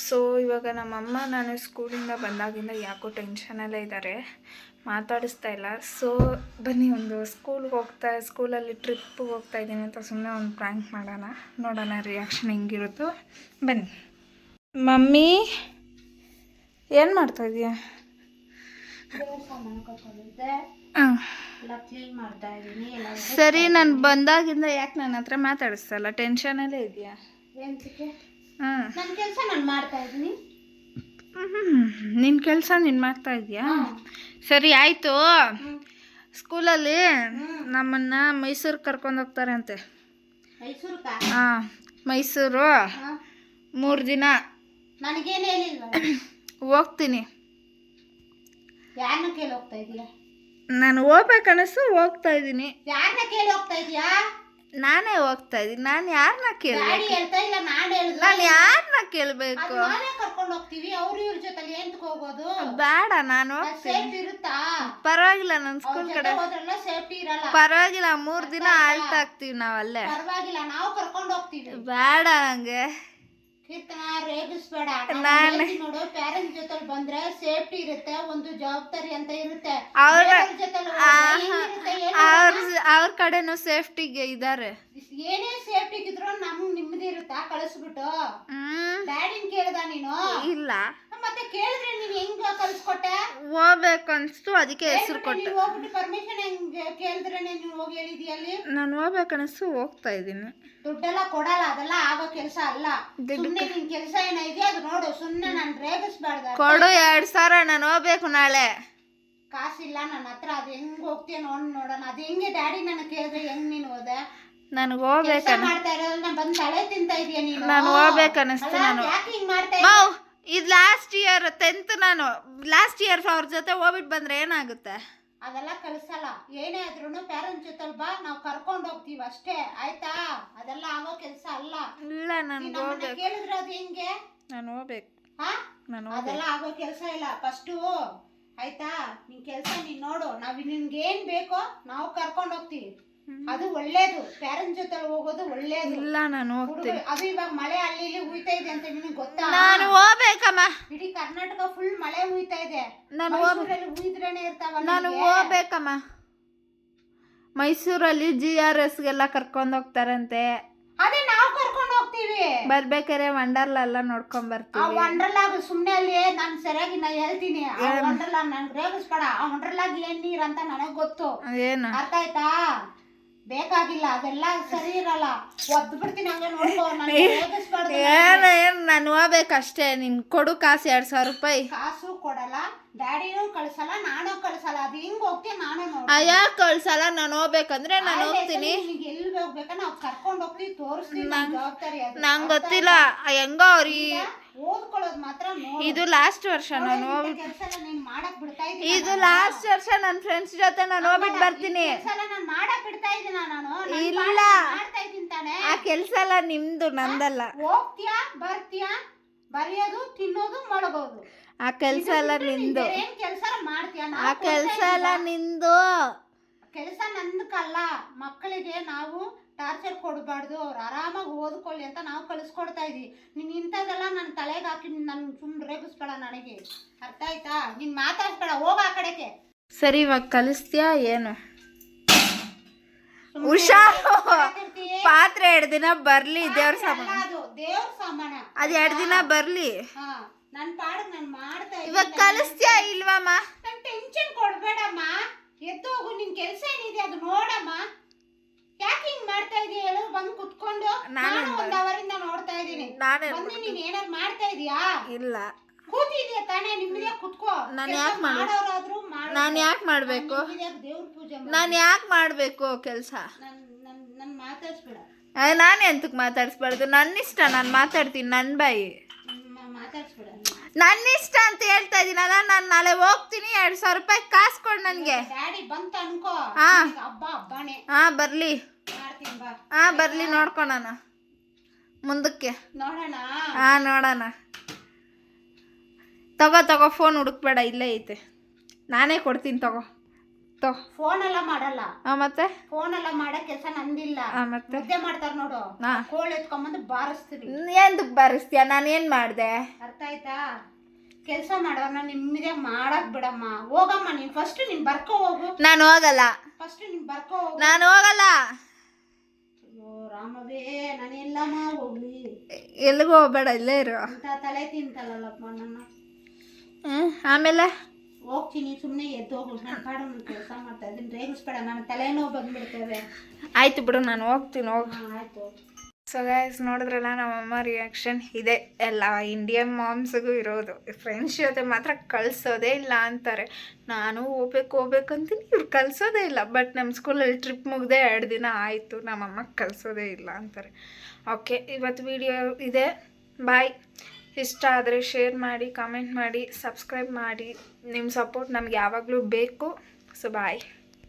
So ಇವಾಗ ನಮ್ಮಮ್ಮ ನಾನು ಸ್ಕೂಲಿಂದ ಬಂದಾಗಿಂದ ಯಾಕೋ ಟೆನ್ಷನಲ್ಲೇ ಇದ್ದಾರೆ, ಮಾತಾಡಿಸ್ತಾ ಇಲ್ಲ. ಸೊ ಬನ್ನಿ ಒಂದು ಸ್ಕೂಲಲ್ಲಿ ಟ್ರಿಪ್ಪಿಗೆ ಹೋಗ್ತಾ ಇದ್ದೀನಿ ಅಂತ ಸುಮ್ಮನೆ ಒಂದು ಪ್ರ್ಯಾಂಕ್ ಮಾಡೋಣ, ನೋಡೋಣ ರಿಯಾಕ್ಷನ್ ಹೆಂಗಿರುತ್ತೋ. ಬನ್ನಿ. ಮಮ್ಮಿ ಏನು ಮಾಡ್ತಾ ಇದೀಯಾ? ಹಾಂ ಸರಿ, ನಾನು ಬಂದಾಗಿಂದ ಯಾಕೆ ನನ್ನ ಹತ್ರ ಮಾತಾಡಿಸ್ತಲ್ಲ? ಟೆನ್ಷನಲ್ಲೇ ಇದೆಯಾ? ಹಾಂ, ನಿನ್ನ ಕೆಲಸ ನೀನು ಮಾಡ್ತಾ ಇದೀಯಾ? ಸರಿ ಆಯಿತು. ಸ್ಕೂಲಲ್ಲಿ ನಮ್ಮನ್ನು ಮೈಸೂರಿಗೆ ಕರ್ಕೊಂಡು ಹೋಗ್ತಾರೆ ಅಂತೆ. ಹಾಂ, ಮೈಸೂರು 3 ದಿನ ಹೋಗ್ತೀನಿ. ಯಾರನ್ನ ಕೇಳಿ ಹೋಗ್ತಾ ಇದೀಯಾ? ನಾನು ಹೋಗ್ಬೇಕನ್ನಿಸ್ತು ಹೋಗ್ತಾ ಇದ್ದೀನಿ. ಯಾರನ್ನ ಕೇಳಿ ಹೋಗ್ತಾ ಇದೀಯಾ? ನಾನೇ ಹೋಗ್ತಾ ಇದ್ದೀನಿ. ನಾನು ಯಾರನ್ನ ಕೇಳಬೇಕು? ಹೇಳ್ತಾ ಇಲ್ಲ, ನಾನು ಯಾರನ್ನ ಕೇಳಬೇಕು? ನಾನೇ ಕರ್ಕೊಂಡು ಹೋಗ್ತೀವಿ. ಅವ್ರು ಇವ್ರ ಜೊತೆ ಎಂತಕ್ಕೆ ಹೋಗೋದು? ಬೇಡ, ನಾನು ಸೇಫ್ಟಿ ಇರುತ್ತಾ? ಪರವಾಗಿಲ್ಲ, ನನ್ನ ಸ್ಕೂಲ್ ಕಡೆ ಹೋದ್ರಲ್ಲ ಸೇಫ್ಟಿ ಇರಲ್ಲ. ಪರವಾಗಿಲ್ಲ, 3 ದಿನ ಆಲ್ಟ್ ಆಗ್ತೀವಿ ನಾವು ಅಲ್ಲೇ. ಪರವಾಗಿಲ್ಲ, ನಾವು ಕರ್ಕೊಂಡು ಹೋಗ್ತೀವಿ. ಬೇಡ ನಂಗೆ ಕೀರ್ತನ ರೇಗಿಸ್ಬೇಡ. ನೋಡು, ಪ್ಯಾರೆಂಟ್ಸ್ ಜೊತೆ ಬಂದ್ರೆ ಸೇಫ್ಟಿ ಇರುತ್ತೆ, ಒಂದು ಜವಾಬ್ದಾರಿ ಅಂತ ಇರುತ್ತೆ. ಅವ್ರ ಕಡೆನೂ ಸೇಫ್ಟಿಗೆ ಇದಾರೆ. ಏನೇ ಸೇಫ್ಟಿ ಇದ್ರು ನಮ್ಗೆ ನಿಮ್ಮದಿ ಇರುತ್ತಾ? ಕಳಿಸ್ಬಿಟ್ಟು ಡ್ಯಾಡಿನ ಕೇಳ್ದ ನೀನು? ಇಲ್ಲ. ಮತ್ತೆ ಕೇಳಿದ್ರೆ ನೀನ್ ಹೆಂಗ ಕಳ್ಸ್ಕೊಟ್ಟೆ? ಹೋಗ್ಬೇಕು ಅನ್ಸ್ತು, ಅದಕ್ಕೆ ಹೆಸರು ಕೊಟ್ಟೆ. ಹೋಗ್ಬಿಟ್ಟು ಪರ್ಮಿಷನ್ ಹೆಂಗ್ ಕೇಳಿದ್ರೆ ನೀನು ಹೋಗಿ ಹೇಳಿದ್ಯಾ? ಅಲ್ಲಿ ನಾನು ಹೋಗ್ಬೇಕನ್ನಿಸ್ತು ಹೋಗ್ತಾ ಇದ್ದೀನಿ. ದುಡ್ಡೆಲ್ಲ ಕೊಡಲ್ಲ, ಅದೆಲ್ಲ ಆಗೋ ಕೆಲಸ ಅಲ್ಲ. ಸುಮ್ಮನೆ ನಿನ್ ಕೆಲಸ ಏನಿದೆಯಾ ಅದು ನೋಡು. ಸುಮ್ಮನೆ ನಾನು ರೇಗಿಸ್ಬಾರ್ದ. ಕೊಡು 2,000, ನಾನು ಹೋಗ್ಬೇಕು ನಾಳೆ. ಕಾಸಿಲ್ಲ ನನ್ನ ಹತ್ರ. ಅದು ಹೆಂಗ್ ಹೋಗ್ತೀಯ ನೋಡೋಣ. ಅದು ಹೆಂಗೆ ಡ್ಯಾಡಿ ನನ್ನ ಕೇಳಿದ್ರೆ ಹೆಂಗ್ ನೀನು ಹೋದೆ? ನನಗೆ ಹೋಗ್ಬೇಕು ಮಾಡ್ತಾ ಇರೋದನ್ನ ಬಂದು ತಲೆ ತಿಂತಾ ಇದೀಯ ನೀನು. ನಾನು ಹೋಗ್ಬೇಕನ್ನಿಸ್ತು. ನಾನು ಯಾಕೆ ಹಿಂಗ್ ಮಾಡ್ತಾ ಇದೀಯ? ಇದು ಲಾಸ್ಟ್ ಇಯರ್ 10th. ನಾನು ಲಾಸ್ಟ್ ಇಯರ್ ಅವ್ರ ಜೊತೆ ಹೋಗ್ಬಿಟ್ಟು ಬಂದ್ರೆ ಏನಾಗುತ್ತೆ? ಅದೆಲ್ಲ ಕಳ್ಸಲ್ಲ. ಏನೇ ಆದ್ರೂ ಪ್ಯಾರೆಂಟ್ಸ್ ಜೊತೆ ಬಾ, ನಾವು ಕರ್ಕೊಂಡು ಹೋಗ್ತೀವಿ ಅಷ್ಟೇ, ಆಯ್ತಾ? ಅದೆಲ್ಲ ಆಗೋ ಕೆಲಸ ಅಲ್ಲ. ಇಲ್ಲ, ನಾನು ಹೋಗ್ಬೇಕು. ಕೇಳಿದ್ರೆ ಅದು ಹೆಂಗೆ? ನಾನು ಹೋಗ್ಬೇಕು. ಅದೆಲ್ಲ ಆಗೋ ಕೆಲಸ ಇಲ್ಲ. ಫಸ್ಟು ಆಯ್ತಾ, ನಿನ್ ಕೆಲಸ ನೀನ್ ನೋಡು. ನಾವ್ ನಿನ್ಗೆ ಏನ್ ಬೇಕೋ ನಾವು ಕರ್ಕೊಂಡು ಹೋಗ್ತೀವಿ. ಅದು ಒಳ್ಳೇದು. ಪ್ಯಾರೆಂಟ್ಸ್ ಜೊತೆ ಹೋಗೋದು ಒಳ್ಳೇದು. ಇಲ್ಲ, ನಾನು ಹೋಗ್ತೀನಿ. ಅದು ಇವಾಗ ಮಳೆ ಅಲ್ಲಿ ಇಲ್ಲಿ ಹುಯ್ತಾ ಇದೆ ಅಂತ ನಿನಗೆ ಗೊತ್ತಾ? ನಾನು ಹೋಗ್ಬೇಕಮ್ಮ. ಇಡೀ ಕರ್ನಾಟಕ ಫುಲ್ ಮಳೆ ಹುಯ್ತಾ ಇದೆ. ನಾನು ಹುಯ್ದ್ರೇನೆ ಇರ್ತಾವ. ನಾನು ಹೋಗ್ಬೇಕಮ್ಮ. ಮೈಸೂರಲ್ಲಿ GRSಗೆಲ್ಲ ಕರ್ಕೊಂಡು ಹೋಗ್ತಾರಂತೆ. ಅದೇ ನಾವು ಕರ್ಕೊಂಡು ಹೋಗ್ತೀವಿ. ಬರ್ಬೇಕಾರೆ ವಂಡರ್ಲಾ ಎಲ್ಲ ನೋಡ್ಕೊಂಡ್ ಬರ್ತೀವಿ. ಆ ವಂಡರ್ಲಾಗ ಸುಮ್ನೆ ಅಲ್ಲಿ ನಾನು ಸರಿಯಾಗಿ ನಾ ಹೇಳ್ತೀನಿ. ಆ ವಂಡರ್ಲಾ ನನ್ಗೆ ರೇಗಿಸ್ಬೇಡ. ಆ ವಂಡರ್ಲಾಗ ಏನ್ ನೀರ್ ಅಂತ ನನಗ್ ಗೊತ್ತು. ಏನು ಅರ್ಥ ಆಯ್ತಾ? ಬೇಕಾಗಿಲ್ಲ, ಅದೆಲ್ಲ ಸರಿ ಇರಲ್ಲ. ಒದ್ದು ಬಿಡ್ತೀನಿ ಹಂಗೆ ನೋಡ್ಕೋ. ಏನು ನಾನು ಹೋಗ್ಬೇಕಷ್ಟೇ. ನಿನ್ ಕೊಡು ಕಾಸು 2,000 ರೂಪಾಯಿ. ಕಾಸು ಕೊಡಲ್ಲ, ಡ್ಯಾಡಿನೂ ಕಳ್ಸಲ್ಲ, ನಾನು ಕಳ್ಸಲ್ಲ. ಅದು ಹಿಂಗ್ ಹೋಗ್ತೀನಿ ನಾನು. ಯಾಕೆ ಕಳ್ಸಲ್ಲ? ನಾನು ಹೋಗ್ಬೇಕಂದ್ರೆ ನಾನು ಹೋಗ್ತೀನಿ. ಎಲ್ಲಿ ಹೋಗ್ಬೇಕ ನಾವು ಕರ್ಕೊಂಡು ಹೋಗ್ತೀವಿ, ತೋರಿಸ್ತೀವಿ. ಜವಾಬ್ದಾರಿ ಅದು. ನಂಗೆ ಗೊತ್ತಿಲ್ಲ ಹೆಂಗೋ ಅವ್ರಿ. ಓದ್ಕೊಳ್ಳೋದು ಮಾತ್ರ. ಇದು ಲಾಸ್ಟ್ ವರ್ಷ ನಾನು ಮಾಡಕ್ ಬಿಡ್ತಾ ಇದ್ದೀನಿ. ಇದು ಲಾಸ್ಟ್ ವರ್ಷ ನನ್ನ ಫ್ರೆಂಡ್ಸ್ ಜೊತೆ ನಾನು ಹೋಗ್ಬಿಟ್ಟು ಬರ್ತೀನಿ. ನಾನು ಮಾಡಕ್ ಬಿಡ್ತಾ ಇದ್ದೀನಿ. ನಾನು ಇಲ್ಲ, ಮಾಡ್ತಾ ಇದ್ದೀನಿ ತಾನೆ. ಆ ಕೆಲಸ ಎಲ್ಲ ನಿಮ್ದು, ನಂದಲ್ಲ. ಹೋಗ್ತೀಯಾ, ಬರ್ತೀಯಾ, ಬರೆಯೋದು, ತಿನ್ನೋದು, ಮಲಗೋದು. ಆ ಕೆಲಸ ಎಲ್ಲ ನಿಂದು. ಏನ್ ಕೆಲಸ ಮಾಡ್ತೀಯಾ? ಆ ಕೆಲಸ ಎಲ್ಲ ನಿಂದು. ಕೆಲಸ ನಂದಕ್ಕಲ್ಲ. ಮಕ್ಕಳಿಗೆ ನಾವು ಟಾರ್ಚರ್ ಕೊಡಬಾರ್ದು. ಅವ್ರು ಆರಾಮಾಗಿ ಓದ್ಕೊಳ್ಳಿ ಅಂತ ನಾವು ಕಳಿಸ್ಕೊಡ್ತಾ ಇದೀವಿ. ನೀನ್ ಇಂಥದ್ದೆಲ್ಲ ನನ್ನ ತಲೆಗೆ ಹಾಕಿ ನನ್ ಸುಮ್ಮನೆ ರೇಗಿಸ್ಬೇಡ. ನನಗೆ ಅರ್ಥ ಆಯ್ತಾ? ನೀನ್ ಮಾತಾಡ್ಬೇಡ, ಹೋಗ ಆ ಕಡೆಗೆ. ಸರಿ, ಇವಾಗ ಕಲಿಸ್ತೀಯಾ ಏನು? ಹುಷಾರು. ಪಾತ್ರೆ 2 ದಿನ ಬರ್ಲಿ. ದೇವ್ರ ಸಾಮಾನ ಅದು 2 ದಿನ ಬರ್ಲಿ. ನನ್ ಪಾಡಕ್ ನಾನು ಮಾಡ್ತಾ ಇದ್ದೀನಿ. ಇವಾಗ ಕಲಿಸ್ತೀಯಾ ಇಲ್ವಮ್ಮ? ನನ್ ಟೆನ್ಷನ್ ಕೊಡ್ಬೇಡಮ್ಮ. ಎದ್ದು ಹೋಗು. ನಿನ್ ಕೆಲಸ ಏನಿದೆ ಅದು ನೋಡಮ್ಮ. ಯಾಕೆ ಹಿಂಗ್ ಮಾಡ್ತಾ ಇದೀಯ ಹೇಳು? ಬಂದು ಕುತ್ಕೊಂಡು ನಾನು 1 ಅವರಿಂದ ನೋಡ್ತಾ ಇದೀನಿ. ಬಂದು ನೀನ್ ಏನಾದ್ರು ಮಾಡ್ತಾ ಇದೀಯಾ? ಇಲ್ಲ, ಕೂತಿದ್ಯಾ ತಾನೇ? ನಿಮ್ಮದೇ ಕುತ್ಕೋ. ನಾನು ಯಾಕೆ ಮಾಡೋರಾದ್ರೂ ನಾನು ಯಾಕೆ ಮಾಡ್ಬೇಕು? ದೇವ್ರ ಪೂಜೆ ನಾನು ಯಾಕೆ ಮಾಡ್ಬೇಕು ಕೆಲಸ? ನನ್ ಮಾತಾಡ್ಸ್ಬೇಡ. ನಾನು ಎಂತಕ್ಕೆ ಮಾತಾಡ್ಸ್ಬಾರ್ದು? ನನ್ನ ಇಷ್ಟ, ನಾನು ಮಾತಾಡ್ತೀನಿ. ನನ್ನ ಬಾಯಿ. ಮಾತಾಡ್ಸ್ಬೇಡ. ನನ್ನ ಇಷ್ಟ ಅಂತ ಹೇಳ್ತಾ ಇದೀನಲ್ಲ. ನಾನು ನಾಳೆ ಹೋಗ್ತೀನಿ. 2,000 ರೂಪಾಯಿ ಕಾಸು ಕೊಡು ನನಗೆ. ಡ್ಯಾಡಿ ಬಂತ ಅನ್ಕೋ. ಹಬ್ಬನೇ. ಬರ್ಲಿ. ಮಾಡ್ತೀನಿ ಬಾ. ಬರ್ಲಿ, ನೋಡ್ಕೊಳೋಣ ಮುಂದಕ್ಕೆ. ನೋಡೋಣ. ನೋಡೋಣ. ತಗೋ ಫೋನ್ ಹುಡುಕ್ಬೇಡ, ಇಲ್ಲೇ ಐತೆ. ನಾನೇ ಕೊಡ್ತೀನಿ, ತಗೋ. ತೋ ಫೋನ್ ಎಲ್ಲ ಮಾಡಲ್ಲ. ಮತ್ತೆ ಫೋನ್ ಎಲ್ಲ ಮಾಡೋ ಕೆಲಸ ನಂದಿಲ್ಲ. ಮತ್ತೆ ಮುದ್ದೆ ಮಾಡ್ತಾರ ನೋಡು, ಹಾ. ಕೋಳಿ ಎತ್ಕೊಂಬಂದು ಬಾರಿಸ್ತೀವಿ. ಎಂದಕ್ಕೆ ಬಾರಿಸ್ತೀಯ? ನಾನು ಏನು ಮಾಡಿದೆ? ಅರ್ಥ ಆಯ್ತಾ? ಕೆಲಸ ಮಾಡೋರ್ನ ನಿಮ್ಮದೇ ಮಾಡಕ್ ಬಿಡಮ್ಮ. ಹೋಗಮ್ಮ ನೀನ್ ಫಸ್ಟ್, ನೀನ್ ಬರ್ಕೋ ಹೋಗು. ನಾನು ಹೋಗಲ್ಲ. ಫಸ್ಟ್ ನೀನ್ ಬರ್ಕೋ ಹೋಗು. ನಾನು ಹೋಗಲ್ಲ. ಅಯ್ಯೋ ರಾಮವೇ, ನಾನು ಎಲ್ಲಮ್ಮ ಹೋಗ್ಲಿ? ಎಲ್ಲಿಗೂ ಹೋಗ್ಬೇಡ, ಇಲ್ಲೇ ಇರು. ಅಂತ ತಲೆ ತಿಂತಲ್ಲಪ್ಪ ನನ್ನ. ಆಮೇಲೆ ಹೋಗ್ತೀನಿ, ಸುಮ್ಮನೆ ಎದ್ದು ಹೋಗು. ನನ್ನ ಪಾಡು ನಾನು ಕೆಲಸ ಮಾಡ್ತಾ ಇದ್ದೀನಿ, ರೇಗಿಸ್ಬೇಡ. ನನ್ನ ತಲೆನೋವು ಬಂದ್ಬಿಡ್ತೇವೆ. ಆಯ್ತು ಬಿಡು, ನಾನು ಹೋಗ್ತೀನಿ, ಹೋಗು. ಆಯ್ತು. ಸೊ ಗೈಸ್, ನೋಡಿದ್ರಲ್ಲ ನಮ್ಮಮ್ಮ ರಿಯಾಕ್ಷನ್ ಇದೆ. ಎಲ್ಲ ಇಂಡಿಯನ್ ಮಾಮ್ಸಿಗೂ ಇರೋದು. ಫ್ರೆಂಡ್ಸ್ ಜೊತೆ ಮಾತ್ರ ಕಳಿಸೋದೇ ಇಲ್ಲ ಅಂತಾರೆ. ನಾನು ಹೋಗ್ಬೇಕಂತೀನಿ, ಇವ್ರು ಕಳಿಸೋದೇ ಇಲ್ಲ. ಬಟ್ ನಮ್ಮ ಸ್ಕೂಲಲ್ಲಿ ಟ್ರಿಪ್ ಮುಗ್ದೆ 2 ದಿನ ಆಯಿತು, ನಮ್ಮಮ್ಮ ಕಳಿಸೋದೇ ಇಲ್ಲ ಅಂತಾರೆ. ಓಕೆ, ಇವತ್ತು ವಿಡಿಯೋ ಇದೆ. ಬಾಯ್. ಇಷ್ಟ ಆದರೆ ಶೇರ್ ಮಾಡಿ, ಕಮೆಂಟ್ ಮಾಡಿ, ಸಬ್ಸ್ಕ್ರೈಬ್ ಮಾಡಿ. ನಿಮ್ಮ ಸಪೋರ್ಟ್ ನಮ್ಗೆ ಯಾವಾಗಲೂ ಬೇಕು. ಸೊ ಬಾಯ್.